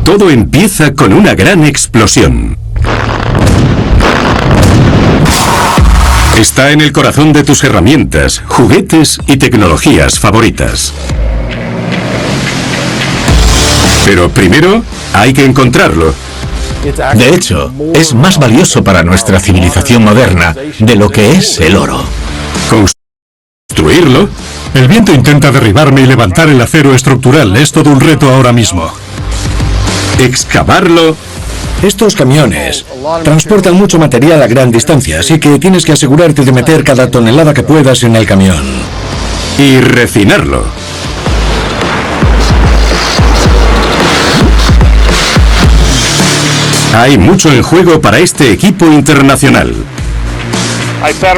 Todo empieza con una gran explosión. Está en el corazón de tus herramientas, juguetes y tecnologías favoritas. Pero primero hay que encontrarlo. De hecho, es más valioso para nuestra civilización moderna de lo que es el oro. ¿Construirlo? El viento intenta derribarme y levantar el acero estructural. Es todo un reto ahora mismo. ¿Excavarlo? Estos camiones transportan mucho material a gran distancia, así que tienes que asegurarte de meter cada tonelada que puedas en el camión. Y refinarlo. Hay mucho en juego para este equipo internacional.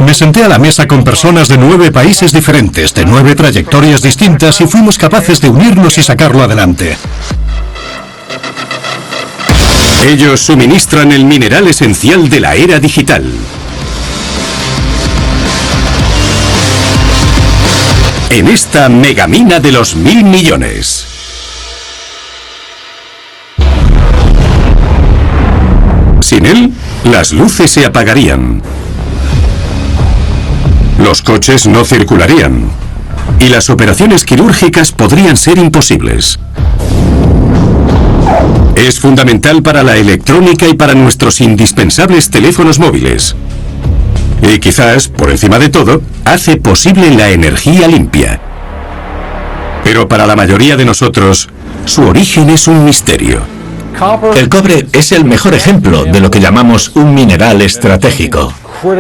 Me senté a la mesa con personas de 9 países diferentes, de 9 trayectorias distintas, y fuimos capaces de unirnos y sacarlo adelante. Ellos suministran el mineral esencial de la era digital. En esta megamina de los 1000 millones. Sin él, las luces se apagarían. Los coches no circularían. Y las operaciones quirúrgicas podrían ser imposibles. Es fundamental para la electrónica y para nuestros indispensables teléfonos móviles. Y quizás, por encima de todo, hace posible la energía limpia. Pero para la mayoría de nosotros, su origen es un misterio. El cobre es el mejor ejemplo de lo que llamamos un mineral estratégico.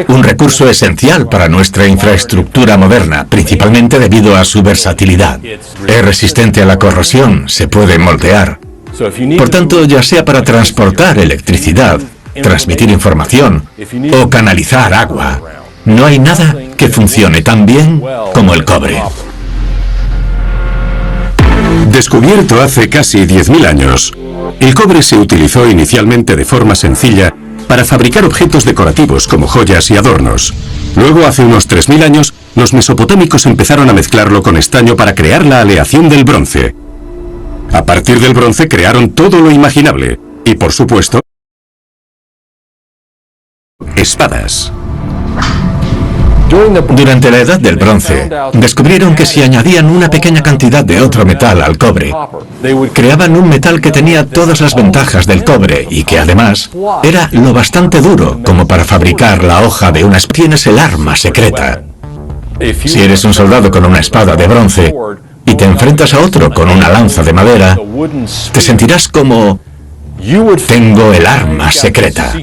Un recurso esencial para nuestra infraestructura moderna, principalmente debido a su versatilidad. Es resistente a la corrosión, se puede moldear. Por tanto, ya sea para transportar electricidad, transmitir información o canalizar agua, no hay nada que funcione tan bien como el cobre. Descubierto hace casi 10.000 años, el cobre se utilizó inicialmente de forma sencilla para fabricar objetos decorativos como joyas y adornos. Luego, hace unos 3.000 años, los mesopotámicos empezaron a mezclarlo con estaño para crear la aleación del bronce. A partir del bronce crearon todo lo imaginable. Y, por supuesto, espadas. Durante la Edad del Bronce, descubrieron que si añadían una pequeña cantidad de otro metal al cobre, creaban un metal que tenía todas las ventajas del cobre y que además era lo bastante duro como para fabricar la hoja de una espada. Tienes el arma secreta. Si eres un soldado con una espada de bronce y te enfrentas a otro con una lanza de madera, te sentirás como: tengo el arma secreta.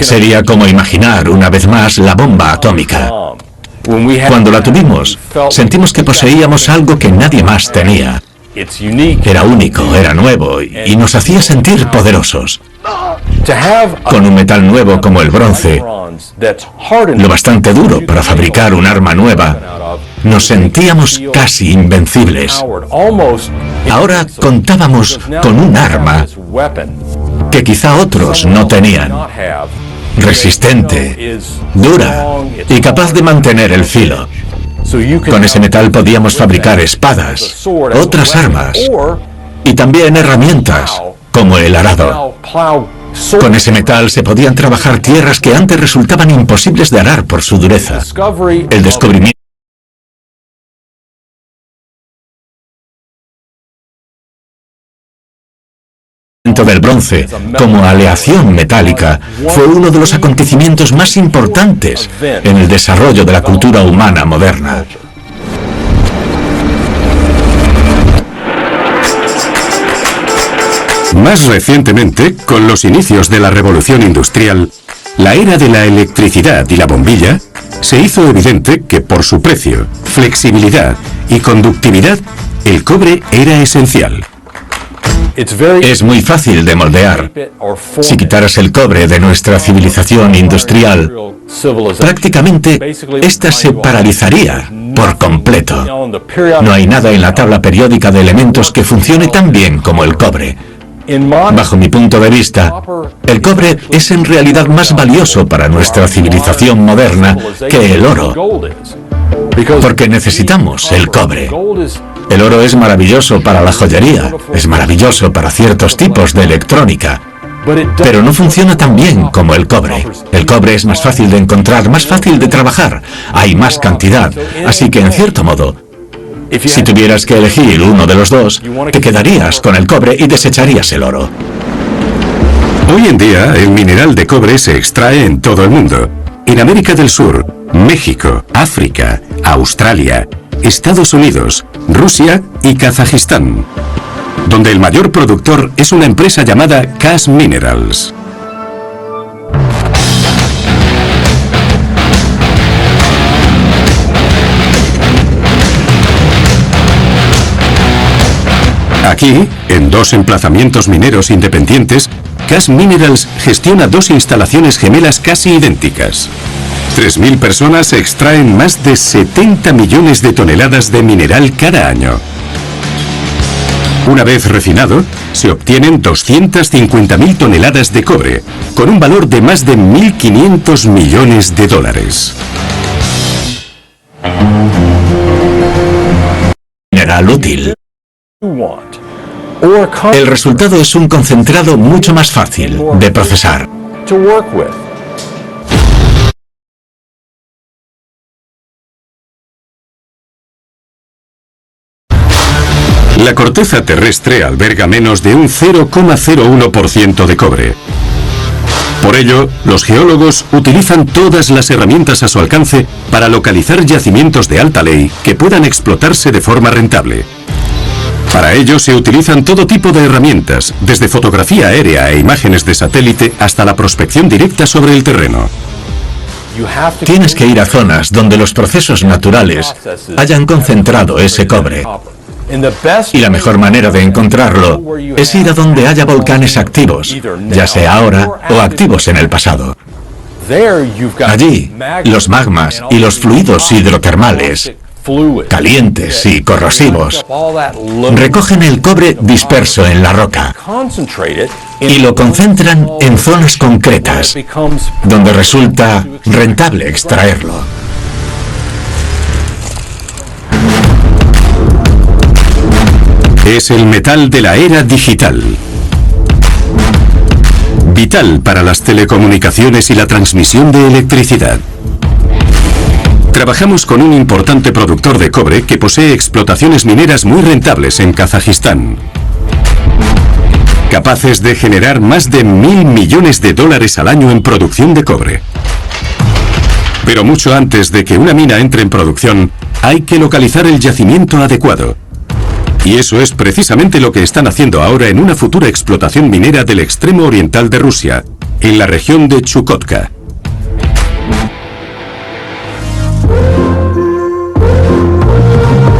Sería como imaginar una vez más la bomba atómica. Cuando la tuvimos, sentimos que poseíamos algo que nadie más tenía. Era único, era nuevo y nos hacía sentir poderosos. Con un metal nuevo como el bronce, lo bastante duro para fabricar un arma nueva, nos sentíamos casi invencibles. Ahora contábamos con un arma que quizá otros no tenían. Resistente, dura y capaz de mantener el filo. Con ese metal podíamos fabricar espadas, otras armas y también herramientas, como el arado. Con ese metal se podían trabajar tierras que antes resultaban imposibles de arar por su dureza. El descubrimiento del bronce como aleación metálica fue uno de los acontecimientos más importantes en el desarrollo de la cultura humana moderna. Más recientemente, con los inicios de la revolución industrial, la era de la electricidad y la bombilla, se hizo evidente que por su precio, flexibilidad y conductividad, el cobre era esencial. Es muy fácil de moldear. Si quitaras el cobre de nuestra civilización industrial, prácticamente ésta se paralizaría por completo. No hay nada en la tabla periódica de elementos que funcione tan bien como el cobre. Bajo mi punto de vista, el cobre es en realidad más valioso para nuestra civilización moderna que el oro, porque necesitamos el cobre. El oro es maravilloso para la joyería, es maravilloso para ciertos tipos de electrónica, pero no funciona tan bien como el cobre. El cobre es más fácil de encontrar, más fácil de trabajar, hay más cantidad, así que en cierto modo, si tuvieras que elegir uno de los dos, te quedarías con el cobre y desecharías el oro. Hoy en día, el mineral de cobre se extrae en todo el mundo. En América del Sur, México, África, Australia, Estados Unidos, Rusia y Kazajistán, donde el mayor productor es una empresa llamada KAZ Minerals. Aquí, en 2 emplazamientos mineros independientes, KAZ Minerals gestiona 2 instalaciones gemelas casi idénticas. 3.000 personas extraen más de 70 millones de toneladas de mineral cada año. Una vez refinado, se obtienen 250.000 toneladas de cobre, con un valor de más de 1.500 millones de dólares. Mineral útil. El resultado es un concentrado mucho más fácil de procesar. La corteza terrestre alberga menos de un 0,01% de cobre. Por ello, los geólogos utilizan todas las herramientas a su alcance para localizar yacimientos de alta ley que puedan explotarse de forma rentable. Para ello se utilizan todo tipo de herramientas, desde fotografía aérea e imágenes de satélite hasta la prospección directa sobre el terreno. Tienes que ir a zonas donde los procesos naturales hayan concentrado ese cobre. Y la mejor manera de encontrarlo es ir a donde haya volcanes activos, ya sea ahora o activos en el pasado. Allí, los magmas y los fluidos hidrotermales, calientes y corrosivos, recogen el cobre disperso en la roca y lo concentran en zonas concretas, donde resulta rentable extraerlo. Es el metal de la era digital. Vital para las telecomunicaciones y la transmisión de electricidad. Trabajamos con un importante productor de cobre que posee explotaciones mineras muy rentables en Kazajistán, capaces de generar más de 1.000 millones de dólares al año en producción de cobre. Pero mucho antes de que una mina entre en producción, hay que localizar el yacimiento adecuado. Y eso es precisamente lo que están haciendo ahora en una futura explotación minera del extremo oriental de Rusia, en la región de Chukotka.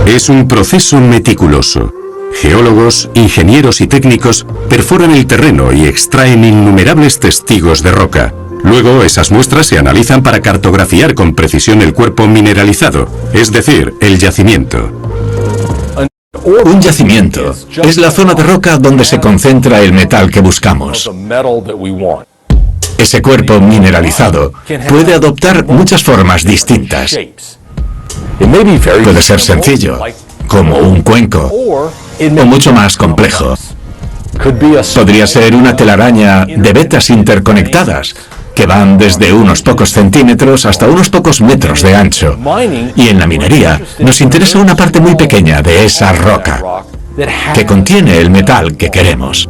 Es un proceso meticuloso. Geólogos, ingenieros y técnicos perforan el terreno y extraen innumerables testigos de roca. Luego, esas muestras se analizan para cartografiar con precisión el cuerpo mineralizado, es decir, el yacimiento. Un yacimiento es la zona de roca donde se concentra el metal que buscamos. Ese cuerpo mineralizado puede adoptar muchas formas distintas. Puede ser sencillo, como un cuenco, o mucho más complejo. Podría ser una telaraña de vetas interconectadas, que van desde unos pocos centímetros hasta unos pocos metros de ancho. Y en la minería nos interesa una parte muy pequeña de esa roca, que contiene el metal que queremos.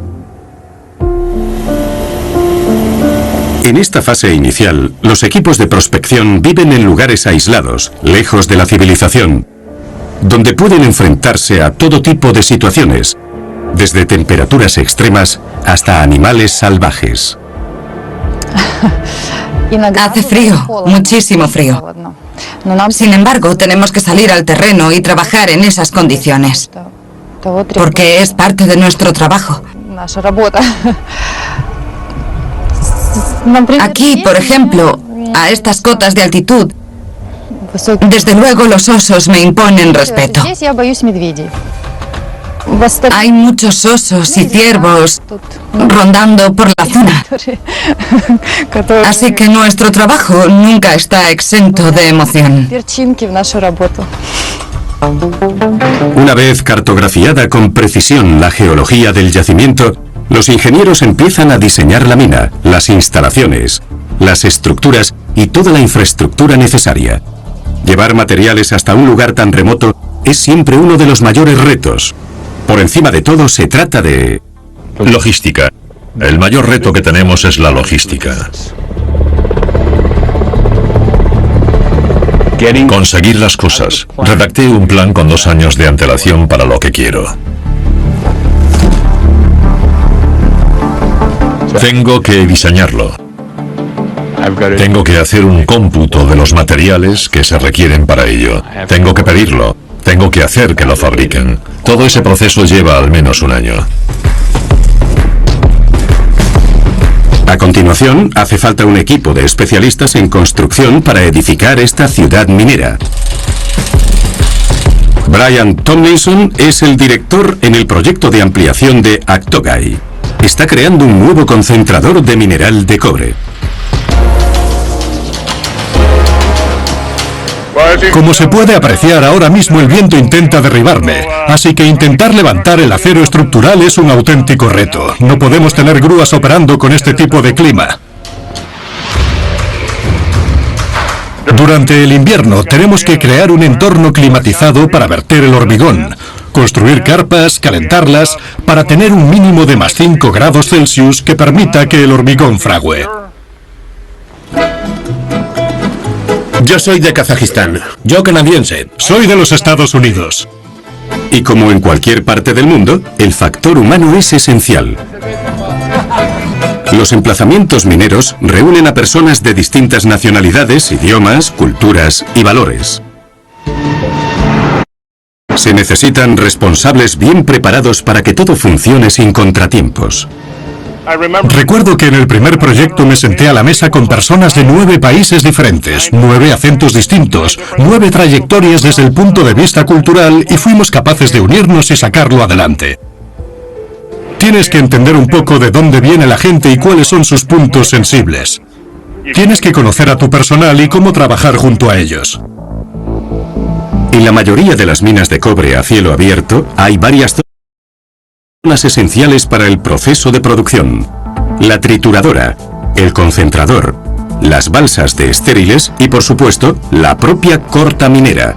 En esta fase inicial, los equipos de prospección viven en lugares aislados, lejos de la civilización, donde pueden enfrentarse a todo tipo de situaciones, desde temperaturas extremas hasta animales salvajes. Hace frío, muchísimo frío. Sin embargo, tenemos que salir al terreno y trabajar en esas condiciones, porque es parte de nuestro trabajo. Aquí, por ejemplo, a estas cotas de altitud, desde luego los osos me imponen respeto. Hay muchos osos y ciervos rondando por la zona. Así que nuestro trabajo nunca está exento de emoción. Una vez cartografiada con precisión la geología del yacimiento, los ingenieros empiezan a diseñar la mina, las instalaciones, las estructuras y toda la infraestructura necesaria. Llevar materiales hasta un lugar tan remoto es siempre uno de los mayores retos. Por encima de todo se trata de... Logística. El mayor reto que tenemos es la logística. Conseguir las cosas. Redacté un plan con 2 años de antelación para lo que quiero. Tengo que diseñarlo. Tengo que hacer un cómputo de los materiales que se requieren para ello. Tengo que pedirlo. Tengo que hacer que lo fabriquen. Todo ese proceso lleva al menos 1 año. A continuación, hace falta un equipo de especialistas en construcción para edificar esta ciudad minera. Brian Tomlinson es el director en el proyecto de ampliación de Aqtogai. Está creando un nuevo concentrador de mineral de cobre. Como se puede apreciar, ahora mismo el viento intenta derribarme, así que intentar levantar el acero estructural es un auténtico reto. No podemos tener grúas operando con este tipo de clima. Durante el invierno tenemos que crear un entorno climatizado para verter el hormigón, construir carpas, calentarlas, para tener un mínimo de +5 grados Celsius que permita que el hormigón fragüe. Yo soy de Kazajistán. Yo canadiense. Soy de los Estados Unidos. Y como en cualquier parte del mundo, el factor humano es esencial. Los emplazamientos mineros reúnen a personas de distintas nacionalidades, idiomas, culturas y valores. Se necesitan responsables bien preparados para que todo funcione sin contratiempos. Recuerdo que en el primer proyecto me senté a la mesa con personas de 9 países diferentes, 9 acentos distintos, 9 trayectorias desde el punto de vista cultural y fuimos capaces de unirnos y sacarlo adelante. Tienes que entender un poco de dónde viene la gente y cuáles son sus puntos sensibles. Tienes que conocer a tu personal y cómo trabajar junto a ellos. En la mayoría de las minas de cobre a cielo abierto hay varias zonas esenciales para el proceso de producción: la trituradora, el concentrador, las balsas de estériles y, por supuesto, la propia corta minera.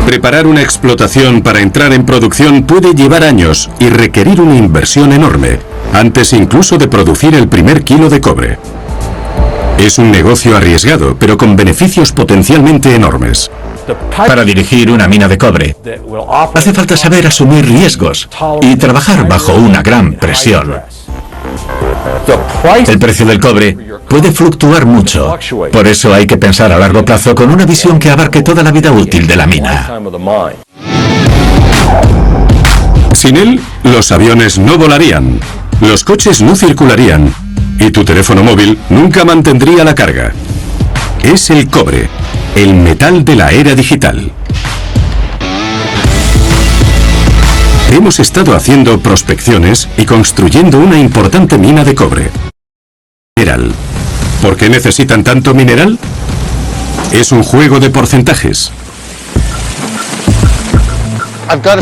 Preparar una explotación para entrar en producción puede llevar años y requerir una inversión enorme, antes incluso de producir el primer kilo de cobre. Es un negocio arriesgado, pero con beneficios potencialmente enormes. Para dirigir una mina de cobre, hace falta saber asumir riesgos y trabajar bajo una gran presión. El precio del cobre puede fluctuar mucho, por eso hay que pensar a largo plazo con una visión que abarque toda la vida útil de la mina. Sin él, los aviones no volarían, los coches no circularían y tu teléfono móvil nunca mantendría la carga. Es el cobre, el metal de la era digital. Hemos estado haciendo prospecciones y construyendo una importante mina de cobre. Mineral. ¿Por qué necesitan tanto mineral? Es un juego de porcentajes.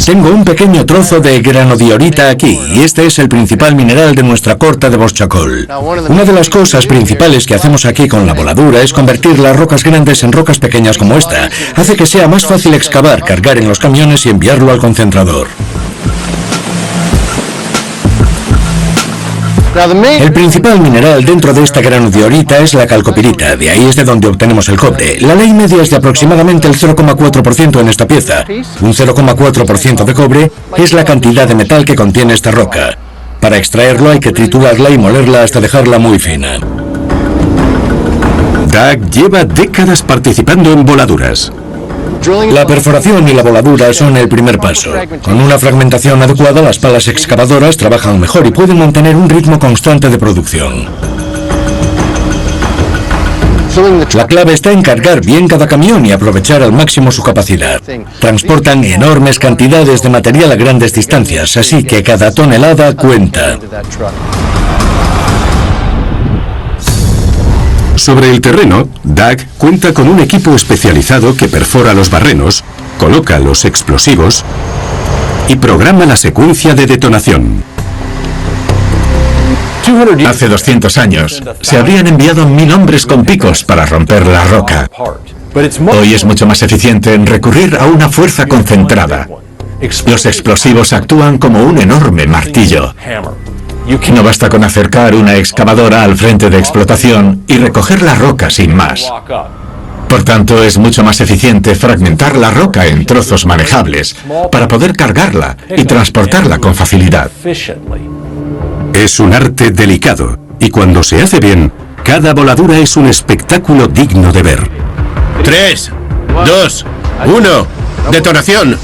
Tengo un pequeño trozo de granodiorita aquí, y este es el principal mineral de nuestra corta de Borchacol. Una de las cosas principales que hacemos aquí con la voladura es convertir las rocas grandes en rocas pequeñas como esta. Hace que sea más fácil excavar, cargar en los camiones y enviarlo al concentrador. El principal mineral dentro de esta granodiorita es la calcopirita, de ahí es de donde obtenemos el cobre. La ley media es de aproximadamente el 0,4% en esta pieza. Un 0,4% de cobre es la cantidad de metal que contiene esta roca. Para extraerlo hay que triturarla y molerla hasta dejarla muy fina. Doug lleva décadas participando en voladuras. La perforación y la voladura son el primer paso. Con una fragmentación adecuada, las palas excavadoras trabajan mejor y pueden mantener un ritmo constante de producción. La clave está en cargar bien cada camión y aprovechar al máximo su capacidad. Transportan enormes cantidades de material a grandes distancias, así que cada tonelada cuenta. Sobre el terreno, Doug cuenta con un equipo especializado que perfora los barrenos coloca los explosivos y programa la secuencia de detonación. Hace 200 años se habrían enviado 1000 hombres con picos para romper la roca. Hoy es mucho más eficiente en recurrir a una fuerza concentrada. Los explosivos actúan como un enorme martillo. No basta con acercar una excavadora al frente de explotación y recoger la roca sin más. Por tanto, es mucho más eficiente fragmentar la roca en trozos manejables para poder cargarla y transportarla con facilidad. Es un arte delicado y cuando se hace bien, cada voladura es un espectáculo digno de ver. 3, 2, 1, detonación.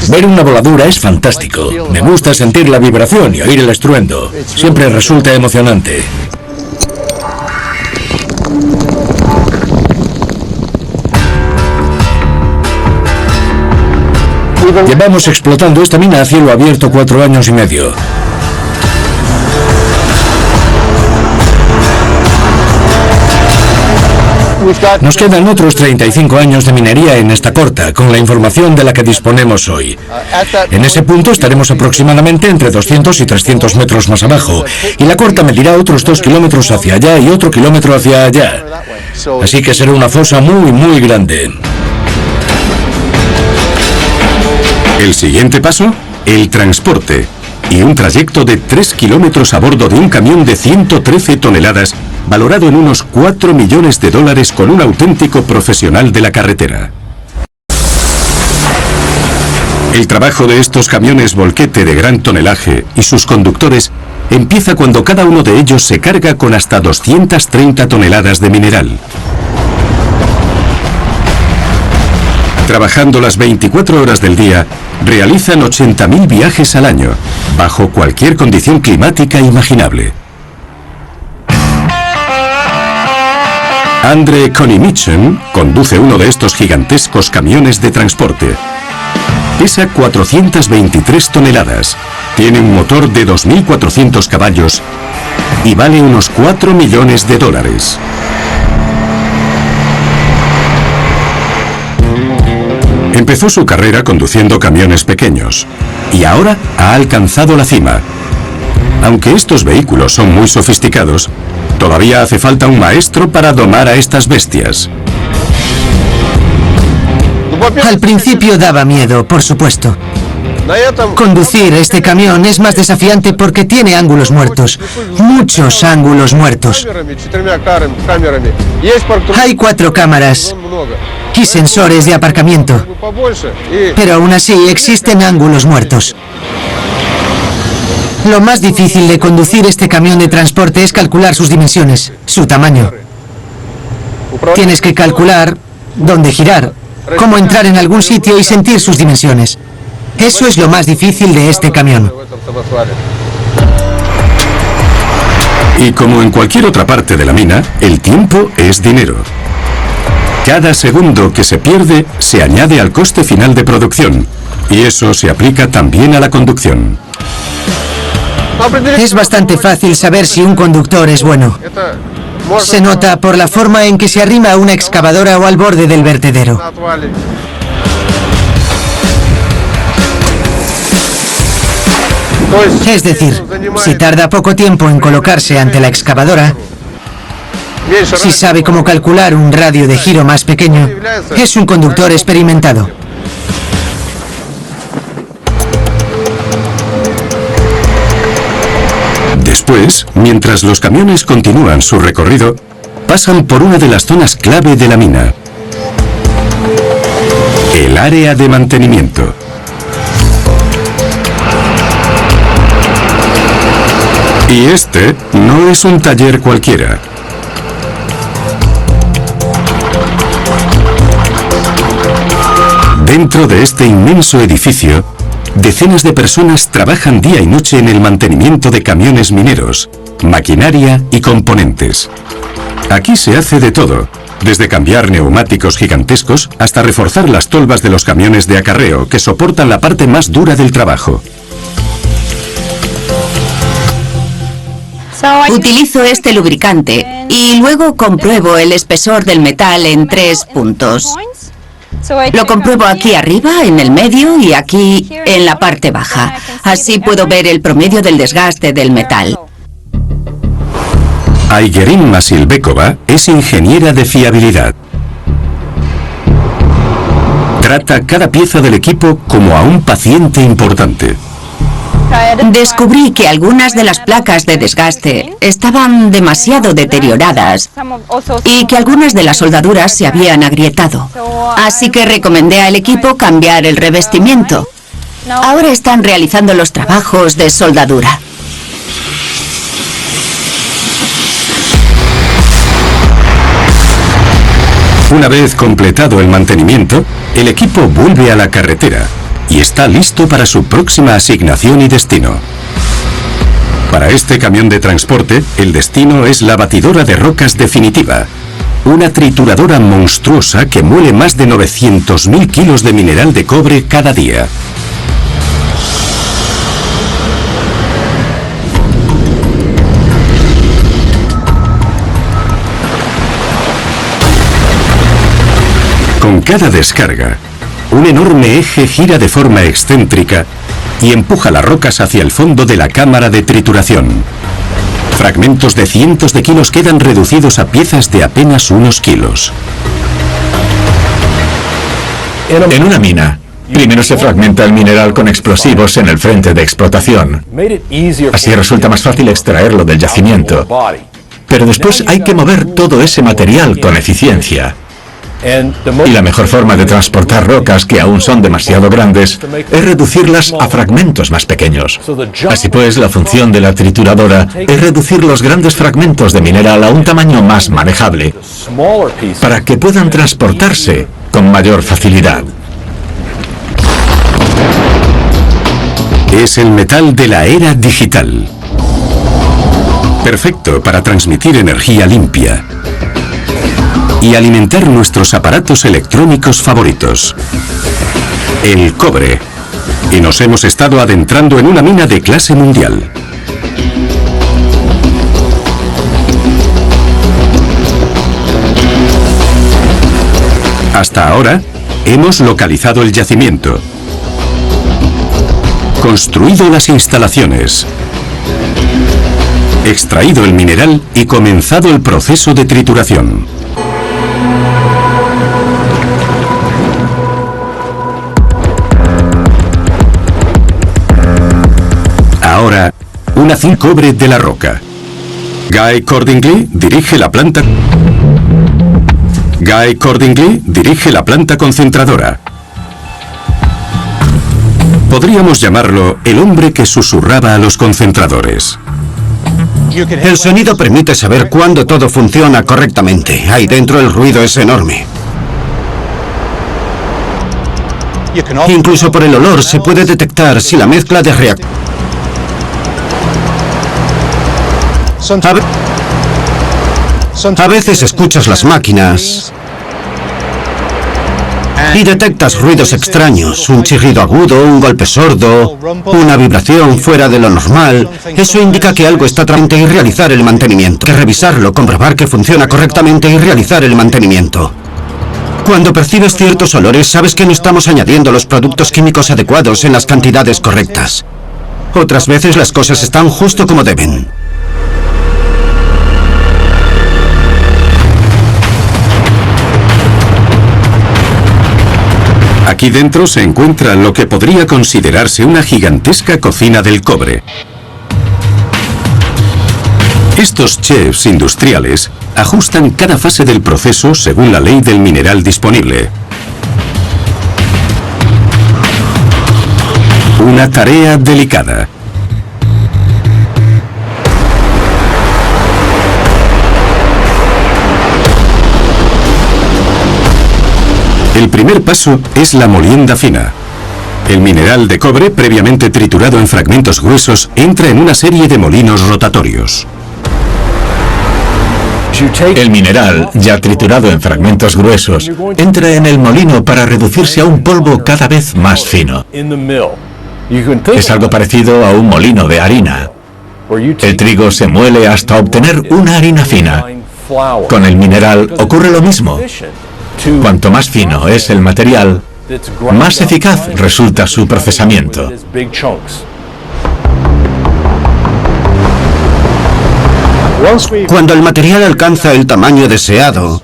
Ver una voladura es fantástico. Me gusta sentir la vibración y oír el estruendo. Siempre resulta emocionante. Llevamos explotando esta mina a cielo abierto 4 años y medio. Nos quedan otros 35 años de minería en esta corta, con la información de la que disponemos hoy. En ese punto estaremos aproximadamente entre 200 y 300 metros más abajo, y la corta medirá otros 2 kilómetros hacia allá y otro kilómetro hacia allá. Así que será una fosa muy grande. El siguiente paso, el transporte, y un trayecto de 3 kilómetros a bordo de un camión de 113 toneladas, valorado en unos 4 millones de dólares con un auténtico profesional de la carretera. El trabajo de estos camiones volquete de gran tonelaje y sus conductores empieza cuando cada uno de ellos se carga con hasta 230 toneladas de mineral. Trabajando las 24 horas del día, realizan 80.000 viajes al año, bajo cualquier condición climática imaginable. Andre Konimichen conduce uno de estos gigantescos camiones de transporte. Pesa 423 toneladas, tiene un motor de 2.400 caballos y vale unos 4 millones de dólares. Empezó su carrera conduciendo camiones pequeños y ahora ha alcanzado la cima. Aunque estos vehículos son muy sofisticados, todavía hace falta un maestro para domar a estas bestias. Al principio daba miedo, por supuesto. Conducir este camión es más desafiante porque tiene ángulos muertos, muchos ángulos muertos. Hay 4 cámaras y sensores de aparcamiento, pero aún así existen ángulos muertos. Lo más difícil de conducir este camión de transporte es calcular sus dimensiones, su tamaño. Tienes que calcular dónde girar, cómo entrar en algún sitio y sentir sus dimensiones. Eso es lo más difícil de este camión. Y como en cualquier otra parte de la mina, el tiempo es dinero. Cada segundo que se pierde se añade al coste final de producción, y eso se aplica también a la conducción. Es bastante fácil saber si un conductor es bueno. Se nota por la forma en que se arrima a una excavadora o al borde del vertedero. Es decir, si tarda poco tiempo en colocarse ante la excavadora, si sabe cómo calcular un radio de giro más pequeño, es un conductor experimentado. Después, mientras los camiones continúan su recorrido, pasan por una de las zonas clave de la mina: el área de mantenimiento. Y este no es un taller cualquiera. Dentro de este inmenso edificio, decenas de personas trabajan día y noche en el mantenimiento de camiones mineros, maquinaria y componentes. Aquí se hace de todo, desde cambiar neumáticos gigantescos hasta reforzar las tolvas de los camiones de acarreo que soportan la parte más dura del trabajo. Utilizo este lubricante y luego compruebo el espesor del metal en 3 puntos. Lo compruebo aquí arriba, en el medio y aquí en la parte baja. Así puedo ver el promedio del desgaste del metal. Aygerin Masilbekova es ingeniera de fiabilidad. Trata cada pieza del equipo como a un paciente importante. Descubrí que algunas de las placas de desgaste estaban demasiado deterioradas y que algunas de las soldaduras se habían agrietado. Así que recomendé al equipo cambiar el revestimiento. Ahora están realizando los trabajos de soldadura. Una vez completado el mantenimiento, el equipo vuelve a la carretera y está listo para su próxima asignación y destino. Para este camión de transporte, el destino es la batidora de rocas definitiva, una trituradora monstruosa que muele más de 900.000 kilos de mineral de cobre cada día. Con cada descarga, un enorme eje gira de forma excéntrica y empuja las rocas hacia el fondo de la cámara de trituración. Fragmentos de cientos de kilos quedan reducidos a piezas de apenas unos kilos. En una mina, primero se fragmenta el mineral con explosivos en el frente de explotación. Así resulta más fácil extraerlo del yacimiento. Pero después hay que mover todo ese material con eficiencia. Y la mejor forma de transportar rocas que aún son demasiado grandes es reducirlas a fragmentos más pequeños. Así pues, la función de la trituradora es reducir los grandes fragmentos de mineral a un tamaño más manejable, para que puedan transportarse con mayor facilidad. Es el metal de la era digital. Perfecto para transmitir energía limpia y alimentar nuestros aparatos electrónicos favoritos. El cobre. Y nos hemos estado adentrando en una mina de clase mundial. Hasta ahora, hemos localizado el yacimiento, construido las instalaciones, extraído el mineral y comenzado el proceso de trituración. Ahora, una zinc cobre de la roca. Guy Cordingley dirige la planta. Guy Cordingley dirige la planta concentradora. Podríamos llamarlo el hombre que susurraba a los concentradores. El sonido permite saber cuándo todo funciona correctamente. Ahí dentro el ruido es enorme. Incluso por el olor se puede detectar si la mezcla de reactores. A veces escuchas las máquinas y detectas ruidos extraños, un chirrido agudo, un golpe sordo, una vibración fuera de lo normal. Eso indica que algo está tratando y realizar el mantenimiento. Hay que revisarlo, comprobar que funciona correctamente y realizar el mantenimiento. Cuando percibes ciertos olores, sabes que no estamos añadiendo los productos químicos adecuados en las cantidades correctas. Otras veces las cosas están justo como deben. Aquí dentro se encuentra lo que podría considerarse una gigantesca cocina del cobre. Estos chefs industriales ajustan cada fase del proceso según la ley del mineral disponible. Una tarea delicada. El primer paso es la molienda fina. El mineral de cobre, previamente triturado en fragmentos gruesos, entra en una serie de molinos rotatorios. El mineral, ya triturado en fragmentos gruesos, entra en el molino para reducirse a un polvo cada vez más fino. Es algo parecido a un molino de harina. El trigo se muele hasta obtener una harina fina. Con el mineral ocurre lo mismo. Cuanto más fino es el material, más eficaz resulta su procesamiento. Cuando el material alcanza el tamaño deseado,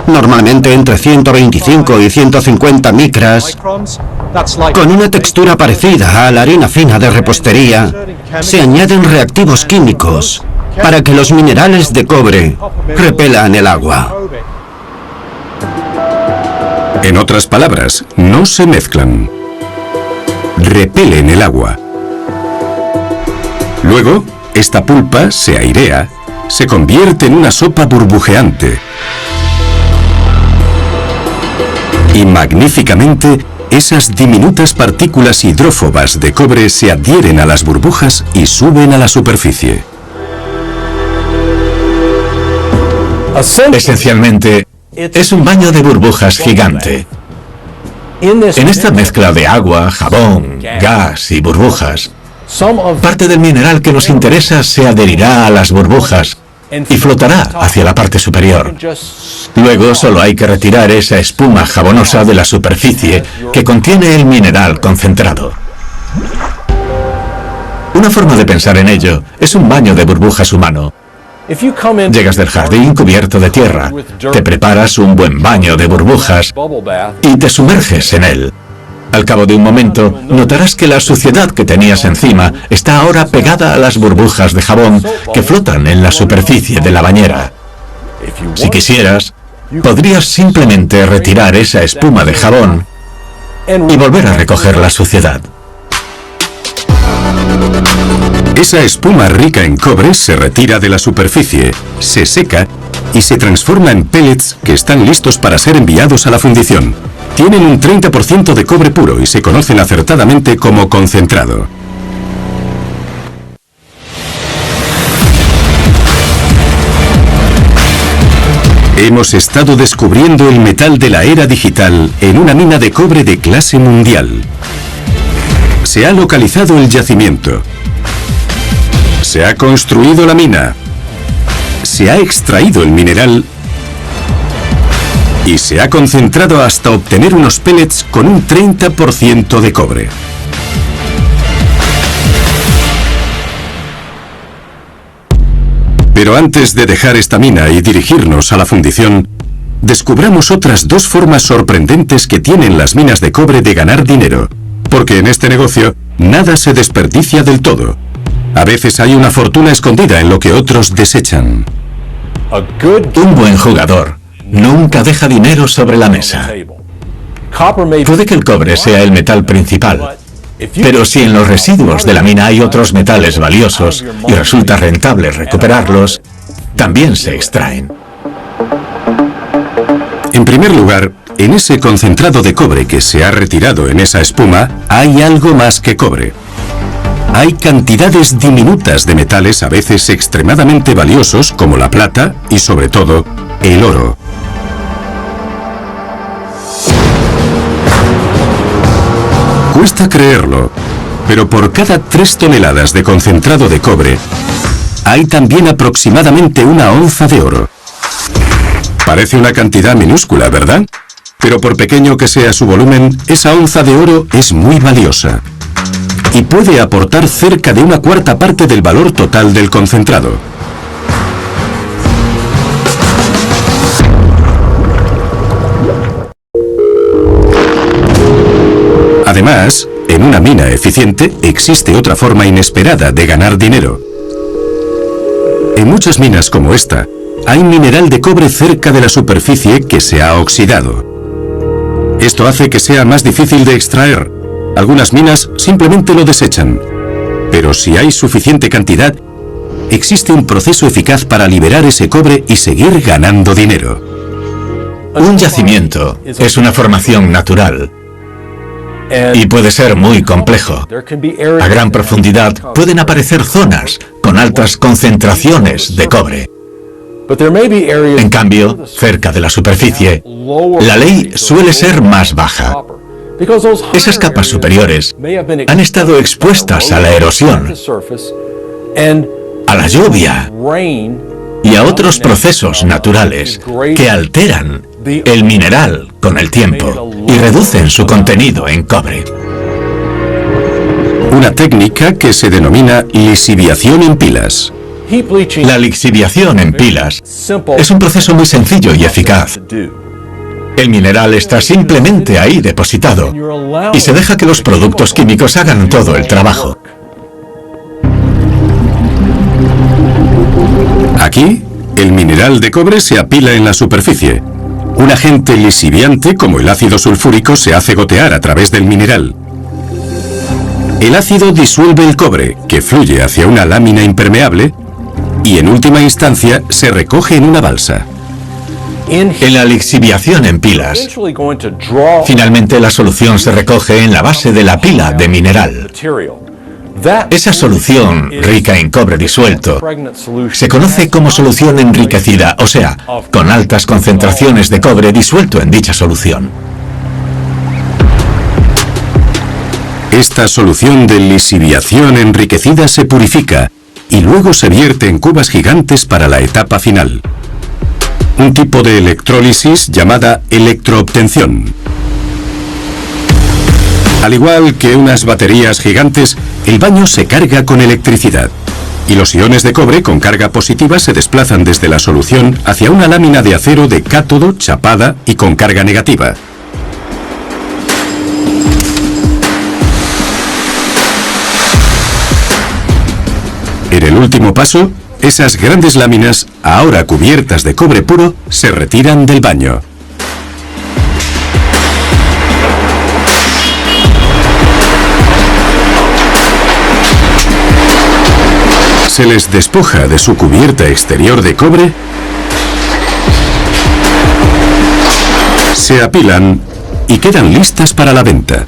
normalmente entre 125 y 150 micras, con una textura parecida a la harina fina de repostería, se añaden reactivos químicos para que los minerales de cobre repelan el agua. En otras palabras, no se mezclan. Repelen el agua. Luego, esta pulpa se airea, se convierte en una sopa burbujeante. Y magníficamente, esas diminutas partículas hidrófobas de cobre se adhieren a las burbujas y suben a la superficie. Esencialmente, es un baño de burbujas gigante. En esta mezcla de agua, jabón, gas y burbujas, parte del mineral que nos interesa se adherirá a las burbujas y flotará hacia la parte superior. Luego solo hay que retirar esa espuma jabonosa de la superficie que contiene el mineral concentrado. Una forma de pensar en ello es un baño de burbujas humano. Llegas del jardín cubierto de tierra, te preparas un buen baño de burbujas y te sumerges en él. Al cabo de un momento, notarás que la suciedad que tenías encima está ahora pegada a las burbujas de jabón que flotan en la superficie de la bañera. Si quisieras, podrías simplemente retirar esa espuma de jabón y volver a recoger la suciedad. Esa espuma rica en cobre se retira de la superficie, se seca y se transforma en pellets que están listos para ser enviados a la fundición. Tienen un 30% de cobre puro y se conocen acertadamente como concentrado. Hemos estado descubriendo el metal de la era digital en una mina de cobre de clase mundial. Se ha localizado el yacimiento. Se ha construido la mina. Se ha extraído el mineral y se ha concentrado hasta obtener unos pellets con un 30% de cobre. Pero antes de dejar esta mina y dirigirnos a la fundición, descubramos otras dos formas sorprendentes que tienen las minas de cobre de ganar dinero, porque en este negocio nada se desperdicia del todo. A veces hay una fortuna escondida en lo que otros desechan. Un buen jugador nunca deja dinero sobre la mesa. Puede que el cobre sea el metal principal, pero si en los residuos de la mina hay otros metales valiosos y resulta rentable recuperarlos, también se extraen. En primer lugar, en ese concentrado de cobre que se ha retirado en esa espuma, hay algo más que cobre. Hay cantidades diminutas de metales a veces extremadamente valiosos como la plata y sobre todo el oro. Cuesta creerlo, pero por cada 3 toneladas de concentrado de cobre, hay también aproximadamente una onza de oro. Parece una cantidad minúscula, ¿verdad? Pero por pequeño que sea su volumen, esa onza de oro es muy valiosa y puede aportar cerca de 1/4 parte del valor total del concentrado. Además, en una mina eficiente existe otra forma inesperada de ganar dinero. En muchas minas como esta, hay mineral de cobre cerca de la superficie que se ha oxidado. Esto hace que sea más difícil de extraer. Algunas minas simplemente lo desechan. Pero si hay suficiente cantidad, existe un proceso eficaz para liberar ese cobre y seguir ganando dinero. Un yacimiento es una formación natural y puede ser muy complejo. A gran profundidad pueden aparecer zonas con altas concentraciones de cobre. En cambio, cerca de la superficie, la ley suele ser más baja. Esas capas superiores han estado expuestas a la erosión, a la lluvia y a otros procesos naturales que alteran el mineral con el tiempo y reducen su contenido en cobre. Una técnica que se denomina lisiviación en pilas. La lixiviación en pilas es un proceso muy sencillo y eficaz. El mineral está simplemente ahí depositado y se deja que los productos químicos hagan todo el trabajo. Aquí, el mineral de cobre se apila en la superficie. Un agente lisiviante como el ácido sulfúrico se hace gotear a través del mineral. El ácido disuelve el cobre, que fluye hacia una lámina impermeable, y en última instancia se recoge en una balsa. En la lixiviación en pilas, finalmente la solución se recoge en la base de la pila de mineral. Esa solución, rica en cobre disuelto, se conoce como solución enriquecida, o sea, con altas concentraciones de cobre disuelto en dicha solución. Esta solución de lisiviación enriquecida se purifica y luego se vierte en cubas gigantes para la etapa final. Un tipo de electrólisis llamada electroobtención. Al igual que unas baterías gigantes, el baño se carga con electricidad y los iones de cobre con carga positiva se desplazan desde la solución hacia una lámina de acero de cátodo chapada y con carga negativa. En el último paso, esas grandes láminas, ahora cubiertas de cobre puro, se retiran del baño. Se les despoja de su cubierta exterior de cobre, se apilan y quedan listas para la venta.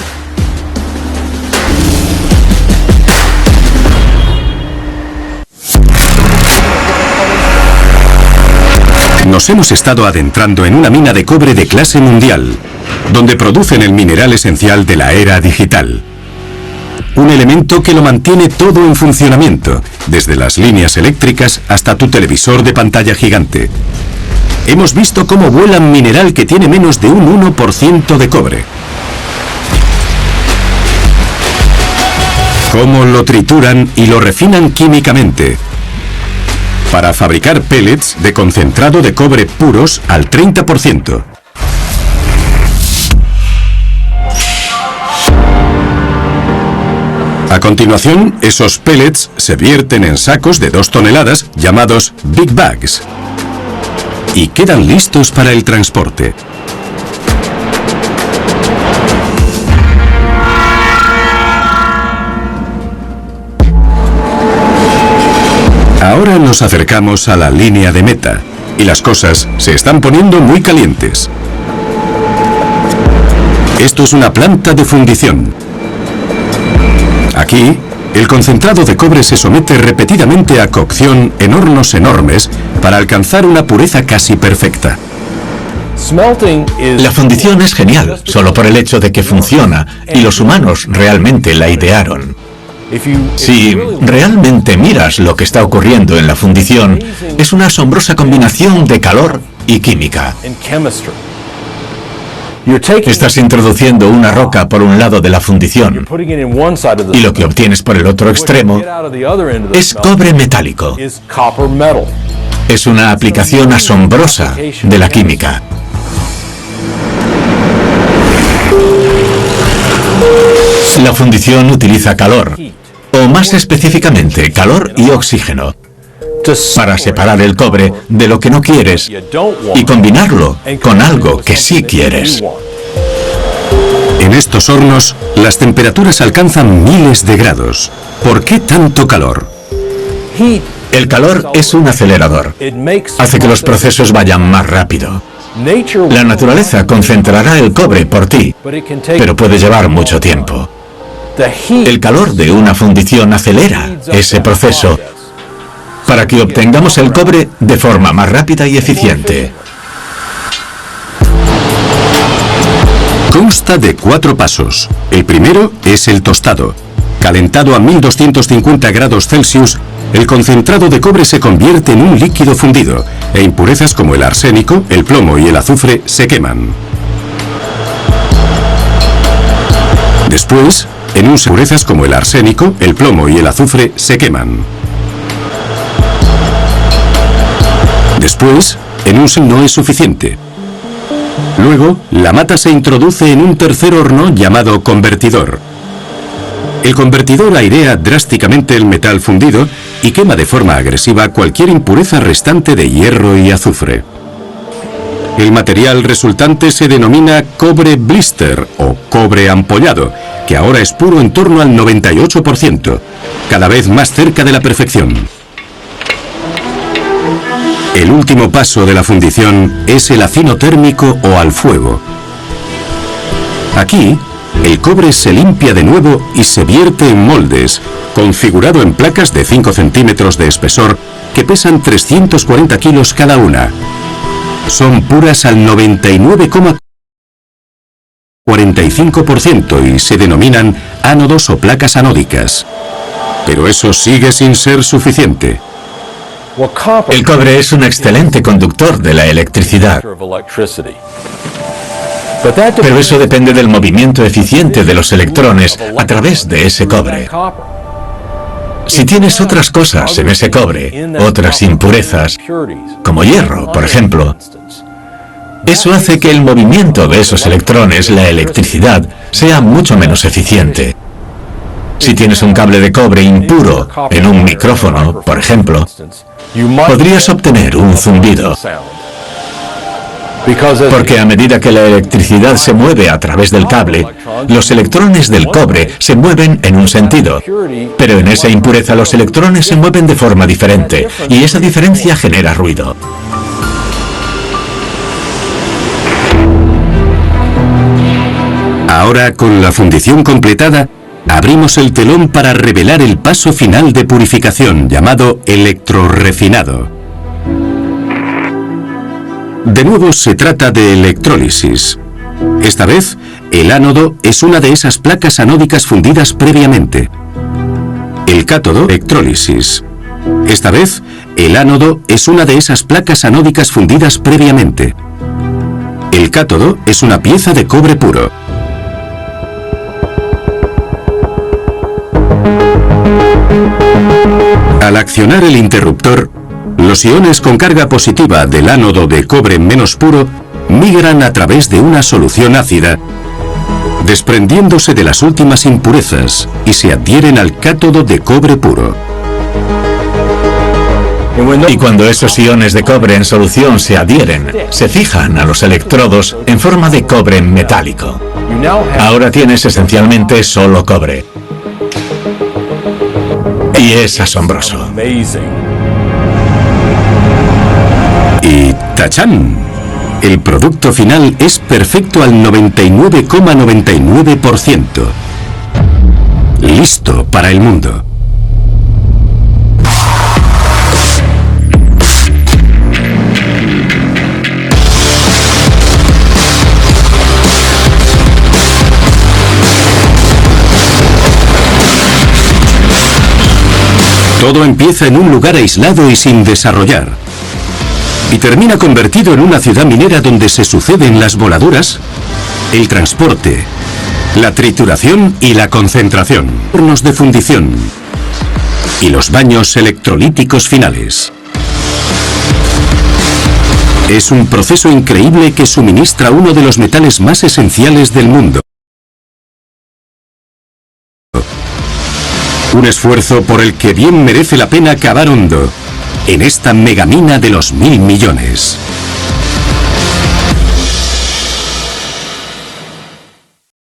Nos hemos estado adentrando en una mina de cobre de clase mundial, donde producen el mineral esencial de la era digital. Un elemento que lo mantiene todo en funcionamiento, desde las líneas eléctricas hasta tu televisor de pantalla gigante. Hemos visto cómo vuelan mineral que tiene menos de un 1% de cobre. Cómo lo trituran y lo refinan químicamente, para fabricar pellets de concentrado de cobre puros al 30%. A continuación, esos pellets se vierten en sacos de 2 toneladas llamados Big Bags y quedan listos para el transporte. Ahora nos acercamos a la línea de meta y las cosas se están poniendo muy calientes. Esto es una planta de fundición. Aquí, el concentrado de cobre se somete repetidamente a cocción en hornos enormes para alcanzar una pureza casi perfecta. La fundición es genial, solo por el hecho de que funciona y los humanos realmente la idearon. Si realmente miras lo que está ocurriendo en la fundición, es una asombrosa combinación de calor y química. Estás introduciendo una roca por un lado de la fundición y lo que obtienes por el otro extremo es cobre metálico. Es una aplicación asombrosa de la química. La fundición utiliza calor, o más específicamente calor y oxígeno, para separar el cobre de lo que no quieres y combinarlo con algo que sí quieres. En estos hornos, las temperaturas alcanzan miles de grados. ¿Por qué tanto calor? El calor es un acelerador. Hace que los procesos vayan más rápido. La naturaleza concentrará el cobre por ti, pero puede llevar mucho tiempo. El calor de una fundición acelera ese proceso para que obtengamos el cobre de forma más rápida y eficiente. Consta de 4 pasos. El primero es el tostado. Calentado a 1250 grados Celsius, el concentrado de cobre se convierte en un líquido fundido e impurezas como el arsénico, el plomo y el azufre se queman. Después, impurezas como el arsénico, el plomo y el azufre se queman. Después, no es suficiente. Luego, la mata se introduce en un tercer horno llamado convertidor. El convertidor airea drásticamente el metal fundido y quema de forma agresiva cualquier impureza restante de hierro y azufre. El material resultante se denomina cobre blister o cobre ampollado, que ahora es puro en torno al 98%, cada vez más cerca de la perfección. El último paso de la fundición es el afino térmico o al fuego. Aquí, el cobre se limpia de nuevo y se vierte en moldes, configurado en placas de 5 centímetros de espesor que pesan 340 kilos cada una. Son puras al 99,45% y se denominan ánodos o placas anódicas. Pero eso sigue sin ser suficiente. El cobre es un excelente conductor de la electricidad. Pero eso depende del movimiento eficiente de los electrones a través de ese cobre. Si tienes otras cosas en ese cobre, otras impurezas, como hierro, por ejemplo, eso hace que el movimiento de esos electrones, la electricidad, sea mucho menos eficiente. Si tienes un cable de cobre impuro en un micrófono, por ejemplo, podrías obtener un zumbido. Porque a medida que la electricidad se mueve a través del cable, los electrones del cobre se mueven en un sentido, pero en esa impureza los electrones se mueven de forma diferente, y esa diferencia genera ruido. Ahora, con la fundición completada, abrimos el telón para revelar el paso final de purificación, llamado electrorrefinado. De nuevo se trata de electrólisis. Esta vez, el ánodo es una de esas placas anódicas fundidas previamente. El cátodo, electrólisis. Esta vez, el ánodo es una de esas placas anódicas fundidas previamente. El cátodo es una pieza de cobre puro. Al accionar el interruptor, los iones con carga positiva del ánodo de cobre menos puro migran a través de una solución ácida, desprendiéndose de las últimas impurezas y se adhieren al cátodo de cobre puro. Y cuando esos iones de cobre en solución se adhieren, se fijan a los electrodos en forma de cobre metálico. Ahora tienes esencialmente solo cobre. Y es asombroso. Y ¡tachán! El producto final es perfecto al 99,99%. Listo para el mundo. Todo empieza en un lugar aislado y sin desarrollar. Y termina convertido en una ciudad minera donde se suceden las voladuras, el transporte, la trituración y la concentración, hornos de fundición y los baños electrolíticos finales. Es un proceso increíble que suministra uno de los metales más esenciales del mundo. Un esfuerzo por el que bien merece la pena cavar hondo en esta megamina de los 1000 millones.